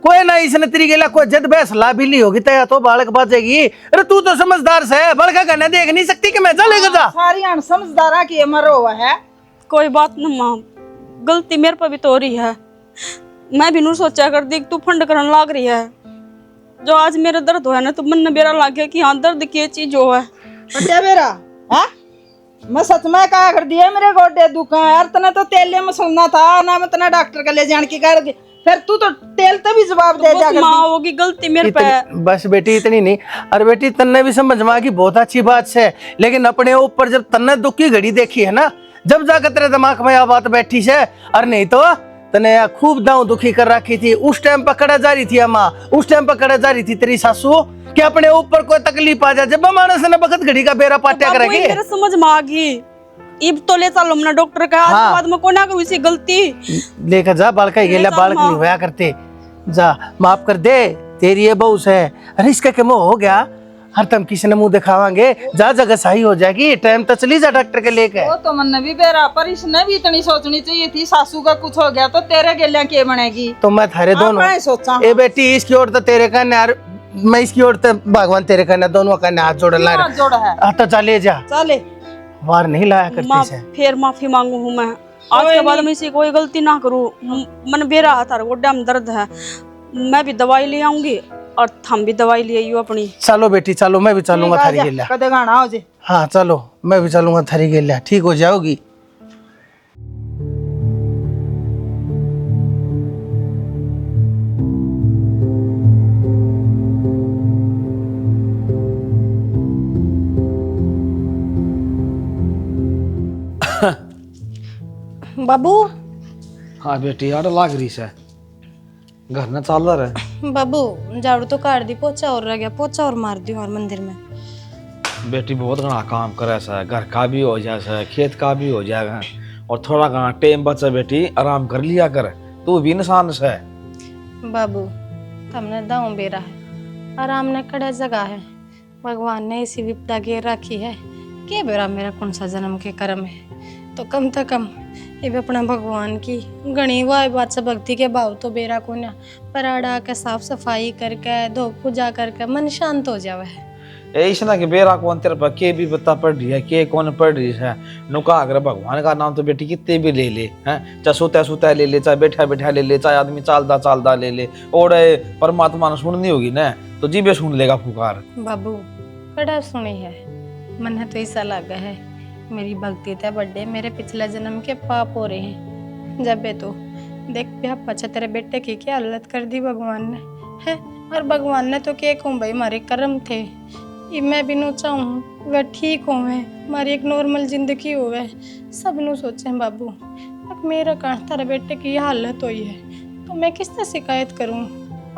कोई ना इसने तेरी गेला कोई जद बहस ला भी ली होगी तया तो बालक बाजेगी। अरे तू तो समझदार से है, बड़का कहना देख नहीं सकती कि मैं चलेगा जा। सारी अन समझदारा की मरो हुआ है। कोई बात न माँ, गलती मेरे पर भी तो हो रही है। मैं भी नू सोचा कर दी तू फंड करने लाग रही है। जो आज मेरा दर्द हुआ ना, तो मन मेरा लाग गया कि हाँ दर्द की चीज हो है। बड्डे मेरा है, मैं सच में क्या कर दिया, मेरे गोड्डे दुख है यार। तने तो तेल में सुनना था ना, मैं तना डॉक्टर का ले जाने की कर दी, फिर तू तो तेल तो भी जवाब दे जा। माँ होगी गलती मेरे पे। बस बेटी इतनी नहीं। अरे बेटी तन्ने भी समझ में आ गई, बहुत अच्छी बात है, लेकिन अपने ऊपर जब तन्ने दुख की घड़ी देखी है ना, जब जाकर तेरे दिमाग में यह बात बैठी से। और नहीं तो तने खूब दांव दुखी कर रखी थी। उस टाइम पकड़ा जा रही थी अम्मा, उस टाइम पकड़ा जा रही थी तेरी सासू कि अपने ऊपर कोई तकलीफ आ जाए, जब मानस ने बखत घड़ी का बेरा पाट्या करेगी। मेरे समझ में आ गई, इब तो ले चलो अपना डॉक्टर का। आज बाद में कोई ना कोई सी गलती लेकर जा, बालका ही गेला बालक नहीं होया करते। जा माफ कर दे, तेरी ये बहू है। अरे इसका क्या मोह हो गया, हर तम किसी ने मुंह दिखावांगे, जा जगह सही हो जाएगी, टाइम तो चली जा डॉक्टर के लेके। वो तो मन भी बेरा, पर इसने भी इतनी सोचनी चाहिए थी, सासू का कुछ हो गया तो तेरे गेलिया के बनेगी। तो मैं थारे दोनों सोचा ए बेटी, इसकी ओर तो तेरे कन्या और मैं इसकी ओर तो भगवान तेरे कन्या, दोनों कन्या हाथ जोड़ ला जोड़ है। तो चले जा, चले वार नहीं लाया करते से। फिर माफी मांगू हूँ मैं, आज के बाद मैं इसी कोई गलती ना करूँ। मन बेरा हाथ गोड्डा में दर्द है, मैं भी दवाई ले आऊंगी और थम भी दवाई ले आइयो अपनी। चलो बेटी चलो, मैं भी चलूंगा थारी गेला। कदे गाना हो जे। हाँ चलो, मैं भी चलूंगा थारी गेला, ठीक हो जाओगी। बाबू हाँ बेटी यार लाग रही से घर न चल रहा बाबू झाड़ू तो काट दी, पोछा और रह गया, पोछा और मार दी और मंदिर में। बेटी बहुत घना काम करे से, घर का भी हो जाए, खेत का भी हो जाएगा, और थोड़ा घना टाइम बचा बेटी, आराम कर लिया कर, तू भी इंसान से। बाबू तुमने दाऊ बेरा है, आराम ने कड़े जगह है, भगवान ने इसी विपदा के रखी है। के बेरा मेरा कौन सा जन्म के कर्म है, तो कम से कम ये भी अपना भगवान की गणी वाय बात से भक्ति के भाव तो बेरा को ना पराड़ा के साफ सफाई करके धो पूजा करके मन शांत हो जावे है। ऐसा कि बेरा कौन तेरे पर के भी पता पड़ रही है, के कौन पड़ रही है, नुका अगर भगवान का नाम तो बेटी कितने भी ले ले हैं, चाहे सोता ले ले, चाहे बैठा बैठा ले ले, चाहे आदमी चालदा ले ले, और परमात्मा ने सुननी होगी ना तो जी भी सुन लेगा पुकार। बाबू कड़ा सुनी है, मन है तो ऐसा लगा है मेरी भक्ति थे बड़े, मेरे पिछले जन्म के पाप हो रहे हैं। जब तो देख भी पछा तेरे बेटे की क्या हालत कर दी भगवान ने है, और भगवान ने तो क्या कहूँ भाई हमारे कर्म थे, ये मैं भी नो चाहूँ वह ठीक हो हमारी एक नॉर्मल जिंदगी हो सब नु सोचे बाबू। मेरा कहा तेरे बेटे की हालत हुई है तो मैं किससे शिकायत करूँ,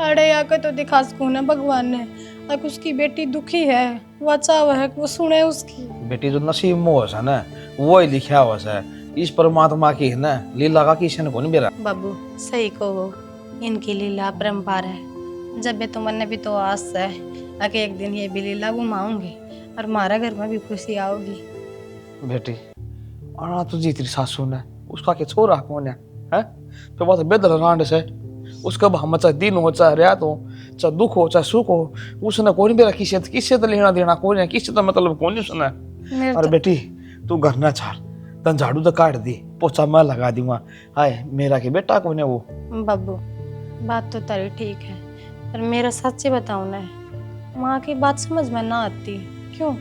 अड़े आकर तो दिखा सकूँ ना भगवान ने, अगर उसकी बेटी दुखी है वो चाव है वो सुने उसकी। बेटी जो नसीब में हो ना वो ही लिखा हुआ है, इस परमात्मा की है ना लीला का किशन को नहीं बेरा। बाबू सही को वो इनकी लीला परम्पार है, जब भी तुमने भी तो आस है कि एक दिन ये भी लीला घुमाऊंगी, और हमारा घर में भी खुशी आओगी। बेटी आना तुझी तेरी सासू ने उसका के छोरा कौन है हैं? तो बात बेदल रांड से उसका हम चाहे दिन हो चाहे रात हो चाहे दुख हो चाहे सुख हो उसने कोई मेरा किसी तो लेना देना कोई नहीं, किसी तो मतलब कौन उसने। और बेटी तू घर ना छाड़, तन झाड़ू तो काट दी, पोछा मैं लगा दूंगा। हाय मेरा के बेटा कौन है वो? बाबू बात तो तारी ठीक है, पर मेरा सच्ची बताऊं ना, माँ की बात समझ में ना आती। क्यों?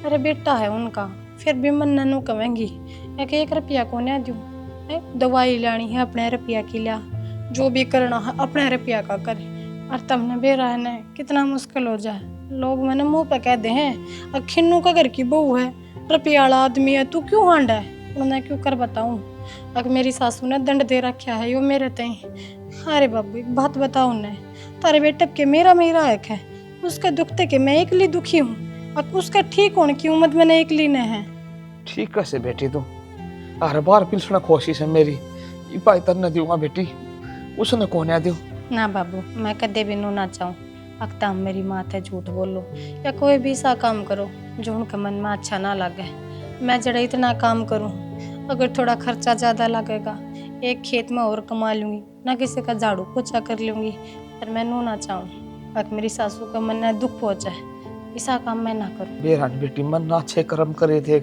अरे बेटा है उनका, फिर भी मन ननू कहेंगी एक रुपया को ना दूं, दवाई लानी है अपने रुपया की ला, जो भी करना है अपने रुपया का करे। और तब न बेरा है न कितना मुश्किल हो जाए, लोग मैंने मुंह पे कह दे हैं अखिन्नू का घर की बहू है, रुपया वाला आदमी है, तू क्यों हांडा है? उन्हें क्यों कर बताऊं? अगर मेरी सासू ने दंड दे रखा है यो मेरे तई। अरे बाबू एक बात बताओ न, तारे बेटे के मेरा हक है, उसका दुखते के मैं एकली दुखी हूँ, अब उसका ठीक होने की उम्र मैंने एकली ने है। ठीक है से बेटी तू हर बार पिलसना कोशिश है मेरी, इपाई तर न दूंगा बेटी, उसने कौन है दू ना बाबू मैं कदे भी नू ना चाहूँ अक्ता मेरी माथे झूठ बोलो या कोई भी सा काम करो जो उनके मन में अच्छा ना लगे। मैं जड़ा इतना काम करूँ, अगर थोड़ा खर्चा ज़्यादा लगेगा एक खेत में और कमा लूँगी, ना किसी का झाड़ू पोछा कर लूँगी, पर मैं नू ना चाहूँ अगर मेरी सासू का मन में दुख पहुँचाए, ऐसा काम मैं ना करूँ। बेरान बेटी मन ना अच्छे कर्म करे थे,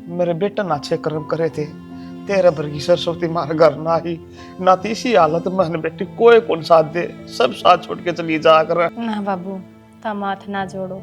मेरे बेटा ना अच्छे कर्म करे थे, तेरा बरगी सरस्वती मार घर ना ही ना तीसी हालत में बेटी कोई कौन साथ दे, सब साथ छोड़ के चली जा कर। ना बाबू तम हाथ ना जोड़ो,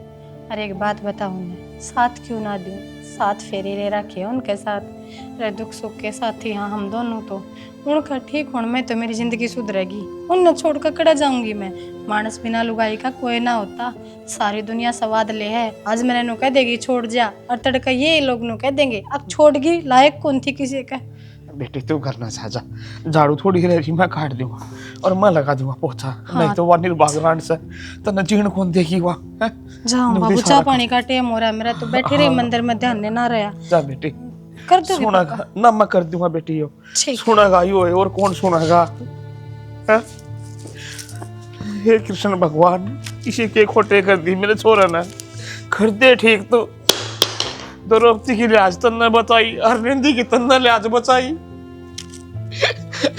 अरे एक बात बताऊँ मैं, साथ क्यों ना दूँ, साथ फेरे ले रखे उनके साथ, अरे दुख सुख के साथी हाँ हम दोनों, तो उनका ठीक होने में तो मेरी जिंदगी सुधरेगी, उन छोड़ कर कड़ा जाऊंगी मैं। मानस बिना लुगाई का कोई ना होता, सारी दुनिया सवाद ले है, आज मैंने नु कह देगी छोड़ जा, और तड़का ये लोग नु कह देंगे अब छोड़गी, लायक कौन थी किसी का। बेटी तू घर ना जा, झाड़ू थोड़ी रह रही मैं काट दूंगा और मैं लगा दूंगा पोछा। हाँ। नहीं तो वह निर्भाग्य से तने जीण कौन देगी वह। जाओ बाबू चाय पानी का टाइम हो रहा है मेरा, तो बैठे रही मंदिर में ध्यान ना रहा। जा बेटी कर दो सुनागा ना, मैं कर दूंगा बेटी यो ठीक। सुनागा यो और कौन सुनागा? हे कृष्ण भगवान किसी के खोटे कर दी मेरे छोरा ने, कर दे ठीक तो द्रौपदी की लिहाज तन्ने बचाई, हरनिंदी की तन्ने लिहाज बचाई,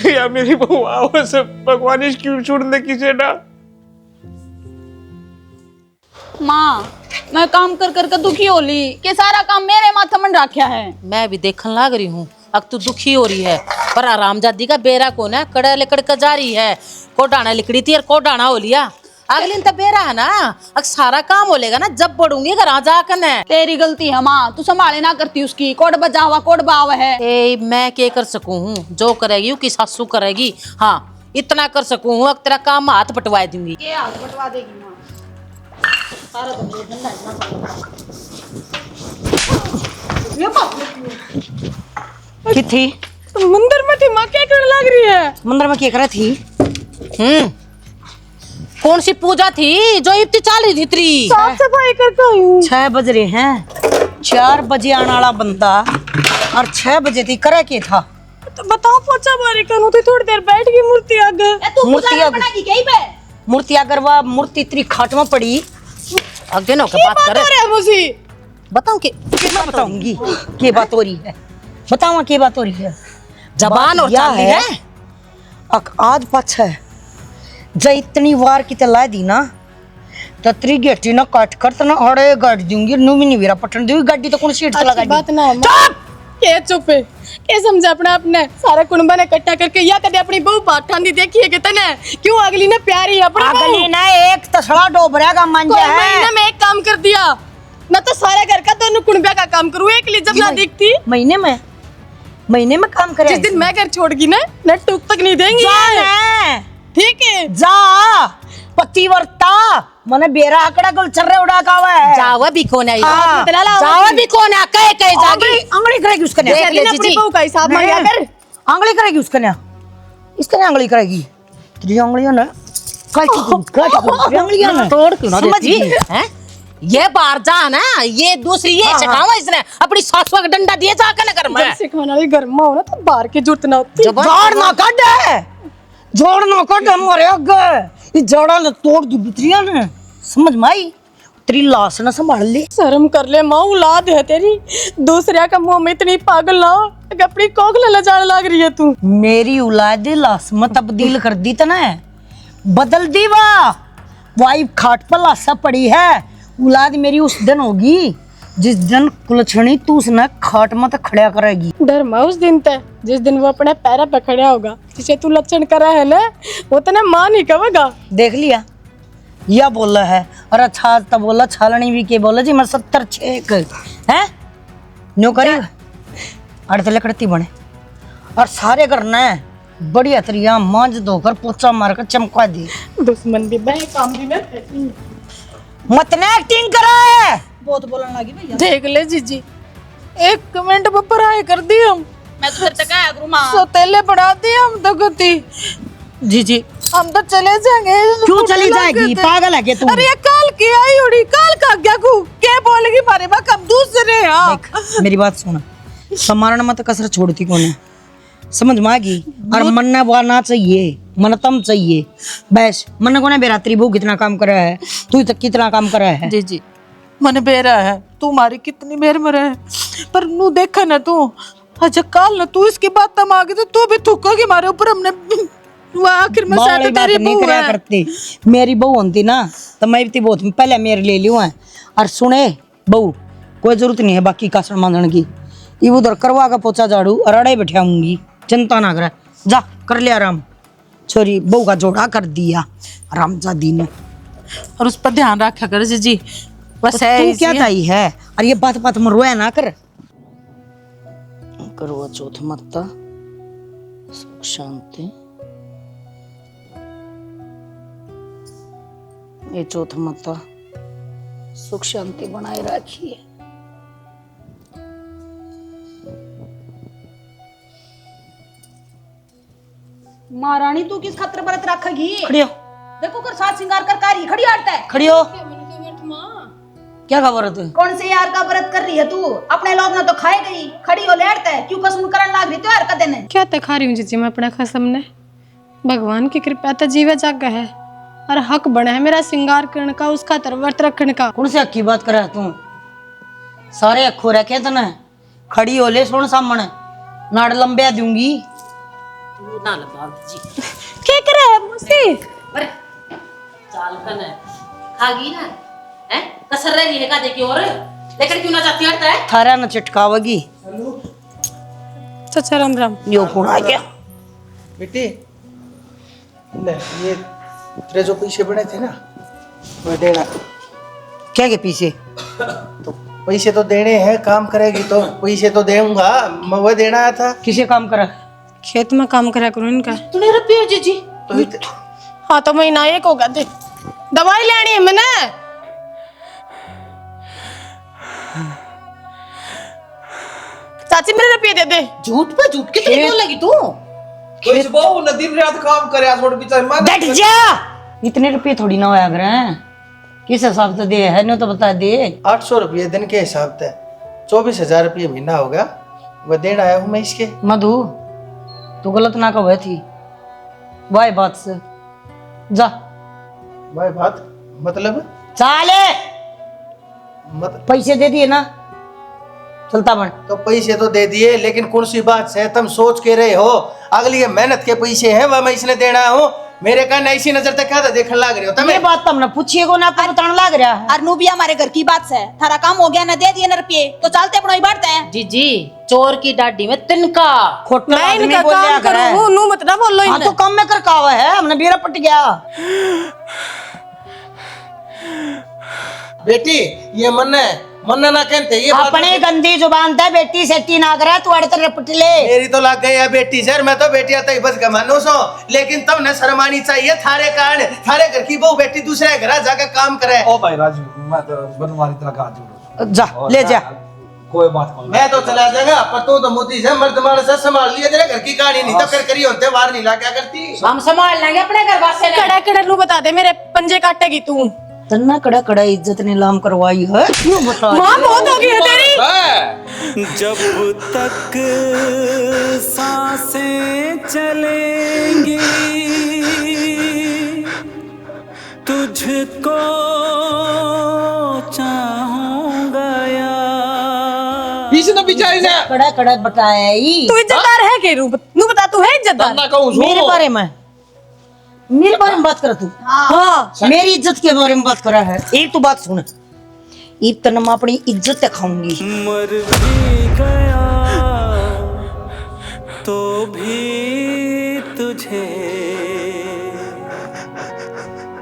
या मेरी बहू आओ से भगवान इस क्यों छोड़ने किसे ना। माँ मैं काम कर कर दुखी होली के सारा काम मेरे माथे में रखा है। मैं भी देखने लग रही हूँ, अब तू दुखी हो रही है, पर आरामजादी का बेरा कौन है, कड़ा लिकड़ का जा रही है, कोडाना लिकड़ी थी और कोडाना हो लिया, अगले दिन तो बेरा है ना, अब सारा काम हो लेगा ना जब बढ़ूंगी घर जाकर न। तेरी गलती है माँ, तू संभाले ना करती उसकी, कोड बजावा कोड बाव है। ए मैं क्या कर सकूं हूँ, जो करेगी उसकी सासू करेगी, हाँ इतना कर सकूं हूँ, अब तेरा काम हाथ पटवा दूंगी। ये हाथ पटवा देगी माँ, सारा तो मुझे ठंडा की थी मंदिर में थी माँ, क्या करने लग रही है? मंदिर में क्या कर रही थी? कौन सी पूजा थी जो इतनी चाल रही थी तेरी? साफ सफाई करता हूँ। 6 बज रहे हैं, 4 बजे आने वाला बंदा और 6 बजे थी करे के था। तो बताओ पोछा मारी करूँ तो थोड़ी देर बैठ गई मूर्ति आगे। मूर्ति अगर वह मूर्ति इतनी खाट में पड़ी, आगे ना बात करे मुझे बताऊं कि मैं बताऊंगी क्या बात हो रही है, बताओ क्या बात हो रही है। जबान और चाली है आज पाछ है जब इतनी वार की तला दी ना तो तेरी गेटी ना काट कर तो ना अड़े गाड़ दूंगी, नुमी नहीं मेरा पटन दूंगी, गाड़ी तो कौन सीट लगा दी। बात ना है के चुप है, के समझा अपना अपने सारा कुनबा ने इकट्ठा करके या कदे अपनी बहू बात ठांदी देखी है कि तने क्यों अगली ने प्यारी अपनी अगली ना एक तसड़ा डोबरा का मंजा है। महीने में एक काम कर दिया, मैं तो सारे घर का दोनों कुनबा का काम करूँ, एक लिए जब ना दिखती महीने में काम करे। जिस दिन मैं घर छोड़ गई ना टूक तक नहीं देंगी। ठीक है जा पतिव्रता मने बेरा आकड़ा गल चर्रे उड़ा का है। जावा भी कौन है, हाँ, जावा भी कौन है, कहे जागी आंगली करेगी उसका देख ले जीजी, बहू का हिसाब मांगा कर, आंगली करेगी उसका ना, इसका ना आंगली करेगी, तेरी आंगलियां ना काट आंगलियां ना तोड़ क्यों ना देती हैं? ये बाहर जा ना, ये दूसरी ये सिखावा इसने अपनी सासू का डंडा दिए जाकर ना कर मैं जब सिखाना भी घर में हो ना तो बाहर की जरूरत ना होती। जोड़ ना काट, जोड़ ना काट हमारे आगे, ये जोड़ा ले तोड़ दी बितरिया ने, समझ में आई? तेरी लाश ना संभाल ले। शर्म कर ले माँ, औलाद है तेरी, दूसरे का मुंह में इतनी पागल ना हो कि अपनी कोखले लजाने लग रही है तू। मेरी औलाद लाश में तब्दील कर दी तना, बदल दी वाइफ खाट पर लाशा पड़ी है। औलाद मेरी उस दिन होगी जिस दिन कुलछणी तू उसने खाट में खड़ा करेगी। डर माँ उस दिन तक जिस दिन वो अपने पैरों पे खड़ा होगा, जिसे तू लक्षण करा है ना, वो तो ना माँ नहीं कहेगा। देख लिया, यह बोला है। और अच्छा तब बोला छालनी भी के बोला जी मैं 70 छेक है न्यू करी अड़ते लकड़ती बने और सारे करना है बढ़िया तरिया मांझ धोकर पोचा मार कर चमका दी। दुश्मन भी बह काम भी मैं मत ने एक्टिंग करा है। बहुत बोलने लगी भैया। देख ले जीजी, 1 मिनट में पढ़ाई कर दी हम, मैं तो तेरे तक आया करूं माँ। सोतेले पढ़ा दी हम तो गति। जीजी हम तो चले जाएंगे। क्यों चली जाएगी, पागल है क्या तू? अरे ये काल की आई उड़ी, काल का क्या को क्या बोलेगी मारे बा कब दूसरे हां। देख मेरी बात सुन, समारण मत कसर छोड़ती कौन है, समझ में आगी। और मन्ना वाना चाहिए, मनतम चाहिए बस। मन को ना बेरात्री बहु कितना काम करा है, तू तक कितना काम करा है। जीजी मन बेरा है, तुम्हारी कितनी मेर में रहे, पर नू देखा ना तू अच्छा काल ना तू इसकी बात तम आ गई तो तू भी थूकोगी मारे ऊपर। हमने वो आखिर में बावड़ी शायद बात तेरी नहीं बहू करया है। करती। मेरी बहू होती ना तो मैं भी बहुत पहले मेरे ले लियो है। और सुने बहू, कोई जरूरत नहीं है बाकी कासण मांगण की, ये उधर करवा का पोछा झाड़ू और अड़े बैठाऊंगी, चिंता ना करे, जा कर ले आराम। छोरी बहू का जोड़ा कर दिया रामजादी ने। और उस पर ध्यान रखा कर जीजी, बस तो है तू इसी क्या है। चाहिए है। और ये बात बात में रोया ना कर। करवा चौथ मत्ता सुख शांति, ये चौथ माता सुख शांति बनाए रखिए। महारानी तू किस खतर व्रत रखेगी? खड़ी हो, देखो कर साथ श्रृंगार कर कारी खड़ी हटता है। खड़ी हो। क्या खबर है तू? कौन से यार का व्रत कर रही है तू? अपने लोग ना तो खाए गई, खड़ी हो लेटता है, क्यों कसम करन लाग रही तो यार का दिन है। क्या तक खा रही हूँ जीजी मैं अपना खसम ने, भगवान की कृपा तो जीवे जागा है और हक बना है मेरा श्रृंगार करने का, उसका व्रत रखने का। कौन से अक्की बात कर रहा है तू? सारे अखो रखे तना, खड़ी हो ले सोन सामने, नाड़ लंबे दूंगी। तू ना लगा जी क्या कर रहा है मुझसे? अरे चाल कन खागी ना हैं, कसर रही है का देखी और लेकर क्यों ना जाती हटता है। थारा न चिटकावगी। चाचा राम राम। यो कौन आ गया? बेटी ले, ये तेरे जो पैसे बने थे ना वो देना। क्या के पीछे? तो पैसे तो देने हैं, काम करेगी तो पैसे तो देऊंगा, मैं वो देना आया था। किसे काम करा? खेत में काम करा करो इनका। तूने रुपये जीजी तो हाँ तो महीना 1 होगा, दे दवाई लेनी है मैंने। चाची मेरे रुपये दे दे। झूठ पे झूठ कितनी बोल लगी तू। इस बहु न दिन रात काम करे छोड़ बेचारे मार। बैठ जा। इतने रुपये थोड़ी ना होया करे हैं, किस हिसाब से दे है, नहीं तो बता दे। 800 रुपये दिन के हिसाब से 24,000 रुपये महीना होगा, वो देना आया हूँ मैं इसके। मधु तू गलत ना कहे थी वाई बात से, जा भाई बात मतलब चाले मत पैसे दे दिए ना, चलता बन। तो पैसे तो दे दिए, लेकिन कौन सी बात से तुम सोच के रहे हो? अगली ये मेहनत के पैसे हैं, वह मैं इसने देना हूँ। मेरे का ऐसी नजर तक क्या था देखने लग रहे हो ये तुम्हें? बात तुमने पूछिए को ना, आपको बताने लग रहा है। अरनू भी हमारे घर की बात है, थारा काम हो गया ना, दे दिए ना रुपये तो चलते अपना ही बढ़ते हैं। जीजी चोर की डाडी में तिनका। खोटा मैं आदमी इनका बोलिया काम करे। करूँ, नू मत ना बोलो हाँ इन्हें। तो कम में कर कावा है, हमने बेरा पट गया। बेटी ये मन्ना ना कहते ये बात अपने गंदी जुबान था बेटी सेटी ना करे, तू अड़ते रपट ले। मेरी तो लग गई है बेटी सर, मैं तो बेटी आता ही बस गमानो सो, लेकिन तब न शर्मानी चाहिए थारे कारण। थारे घर की बहू बेटी दूसरे घर जाकर काम करे। ओ भाई राजू मैं तो बनवारी तरह का जोड़ जा ले जा। कोई बात नहीं। मैं तो चला जाएगा, पर तू तो मोदी से मर्द मार से संभाल लिया तेरे घर की कहानी, नहीं तो कर करी होते बाहर नहीं ला क्या करती। हम संभाल लेंगे अपने घर वासे ने। कड़ा कड़ा नू बता दे, मेरे पंजे काटेगी तू। तन्ना कड़ा कड़ा इज्जत नीलाम करवाई है, क्यों बता? माँ बहुत हो गई है तेरी। जब तक सांसें चलेंगी तुझको इसने बिचारी ने कड़ा कड़ा बताया ही तू इज्जतदार है के रूप नू बता तू है इज्जतदार ना कहूं मेरे बारे में बात कर तू। हाँ मेरी इज्जत के बारे में बात करा है। एक तो बात सुन, ईद तक मैं अपनी इज्जत दिखाऊंगी। मर भी गया तो भी तुझे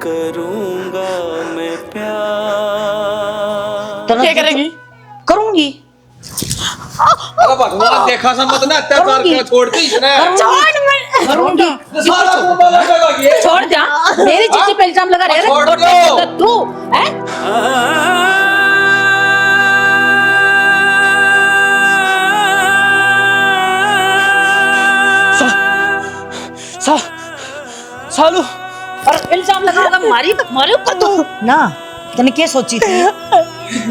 करूंगा मैं प्यार। क्या करेगी? करूंगी। अरे भगवान देखा समझ ना अत्याचार कर छोड़ दी इसने। करूंगी। सारा कुंबा लगेगा ये। छोड़ जा, मेरी चीची पे इल्जाम लगा रहे छोड़ है दो। तू हैं? सालू और इल्जाम लगाऊंगा मारी ऊपर तू ना तने क्या सोची थी?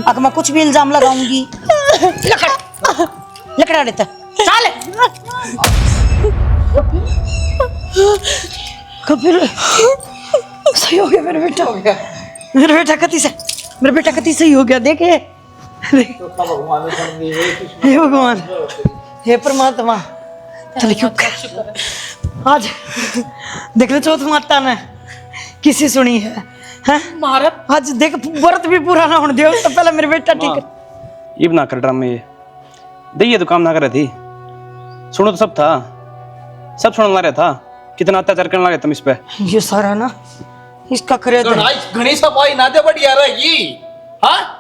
अगर मैं कुछ भी इल्जाम लगाऊंगी लकड़ा देता चल कपिल। सही हो गया मेरा बेटा, मेरा बेटा कति सही हो गया। देखे हे भगवान, हे परमात्मा, चल क्यों आज देख ले चौथ माता ने किसी सुनी है, हैं? मारत आज देख व्रत भी पूरा ना होने दियो तो पहले मेरे बेटा ठीक है। ये ना कर ड्रामे ये दे तो काम ना कर रही थी। सुनो तो सब था, सब सुनने ला रहा था कितना अत्याचार करने लगे तुम इस पे। ये सारा ना इसका करे तो घनी सफाई ना दे बढ़िया रहेगी। हाँ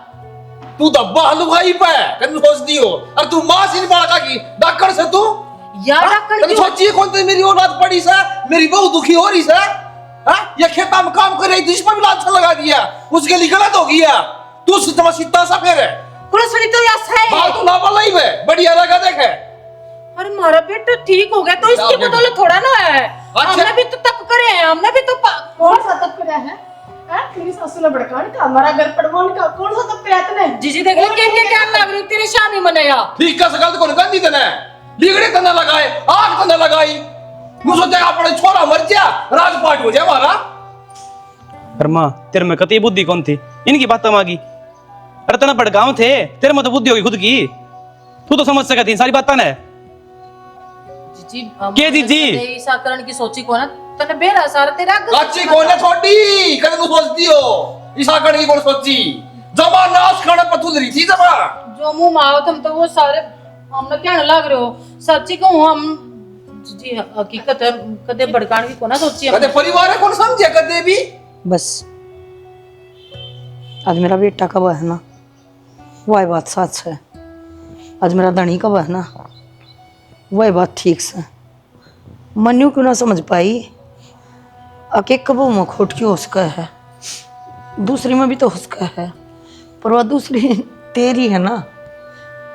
तू दब्बा हलवाई पे कभी सोच दियो और तू मां से नहीं पड़ा की डॉक्टर से तू यार कभी सोचिए कौन सी मेरी औलाद पड़ी सा, मेरी बहू दुखी हो रही सा। हाँ ये खेता में काम कर रही थी, इस पर भी लांछन लगा दिया, उसके लिए गलत हो गया। तू सितमा सीता सा फिर कुलसड़ी तो यस है। बात तो लापरवाही है, बढ़िया लगा देखे। अरे मारा बेटा ठीक हो गया तो इसकी बदौलत थोड़ा ना है। अच्छा। हमने भी तो तप करे हैं, हमने भी तो कौन सा तप कराया है? तेरी सासू ने भड़काने का, हमारा घर पड़वाने का कौन सा तप कराया तूने? जीजी देख ले क्या लग रही तेरे शामी मनाया। ठीक का सकल को गंदी तने लिगड़े तना लगाए, आग तना लगाई, मुझे सोचा अपने छोरा मर जा राजपाट हो जाए हमारा। पर माँ तेरे में कती बुद्धि कौन थी इनकी बातों मांगी? अरे तना भड़काऊ थे, तेरे में तो बुद्धि होगी खुद की। तू तो समझ सका थी सारी बात ने। जीजी के जीजी? ऐसा करण की सोची को ना तने बेरा सारा तेरा अच्छी कौन है छोटी कदे तू सोचती हो ईसा करने की कौन सोची? जमा नाश खाने पर तू रही थी जमा जो मुंह माओ तुम तो वो सारे हमने क्या लग रहे हो। सच्ची कहूं हम जी हकीकत है कदे भड़काने की को ना सोची कदे परिवार है कौन समझे कदे भी। बस आज मेरा बेटा कब है ना, वही बात सच है। आज मेरा धनी कब है ना, वही बात ठीक से। मनु क्यों ना समझ पाई अके कबो में खोट क्यों उसका है, दूसरी में भी तो उसका है, पर वह दूसरी तेरी है ना।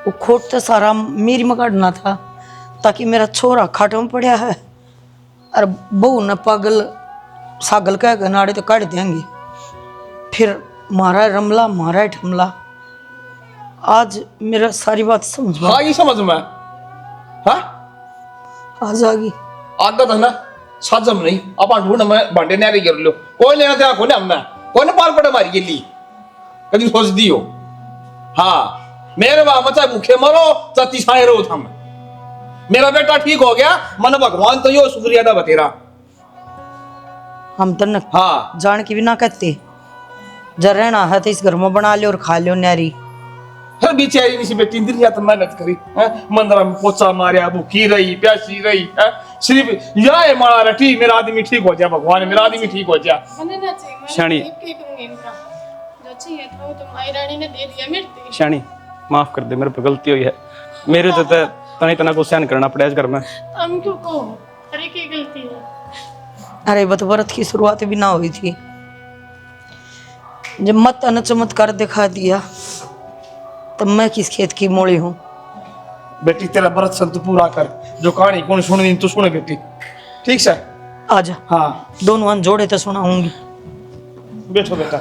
वो खोट तो सारा मेरी में काटना था ताकि मेरा छोरा खाट में पड़ा है और बहू न पागल सागल कह के नाड़े तो काट देंगे। फिर मारा रमला मारा ठमला। आज मेरा सारी बात समझ में हाँ ये समझ में हाँ आज आ गई। आदत है ना साजम नहीं अपन ढूंढ में भांडे ने गिर लो कोई लेना तेरा कोने हमने कोने पाल पड़े मारी गेली कभी सोच दियो। हाँ मेरे बाप चाहे भूखे मरो चाहे तिसाए रहो थम, मेरा बेटा ठीक हो गया मन भगवान तो यो शुक्रिया अदा बतेरा। हम तो न हाँ जान के भी ना कहते जब रहना है तो इस घर में बना ले और खा लो न्यारी। हर बेचारी नहीं सी बेटी दिन रात मेहनत करी मंदिर में पोचा मारिया भूखी रही प्यासी रही सिर्फ यह मारा रटी मेरा आदमी ठीक हो जाए, भगवान मेरा आदमी ठीक हो जाए। मैंने ना चाहिए मैं शानी। ठीक करूंगी इनका जो चाहिए था वो तो माई रानी ने दे दिया मेरे। शानी माफ कर दे, मेरे पे गलती हुई है। मेरे तो तनी तना को सहन करना पड़ा इस घर में। हम क्यों कहो अरे की गलती है? अरे बत व्रत की शुरुआत भी ना हुई थी, जब मत अन चमत्कार दिखा दिया तब मैं किस खेत की मोड़ी हूँ। बेटी तेरा व्रत संत पूरा कर, जो कहानी कौन सुनी तो सुने बेटी ठीक से। आजा हाँ दोनों हाथ जोड़े तो सुनाऊंगी। बैठो बेटा।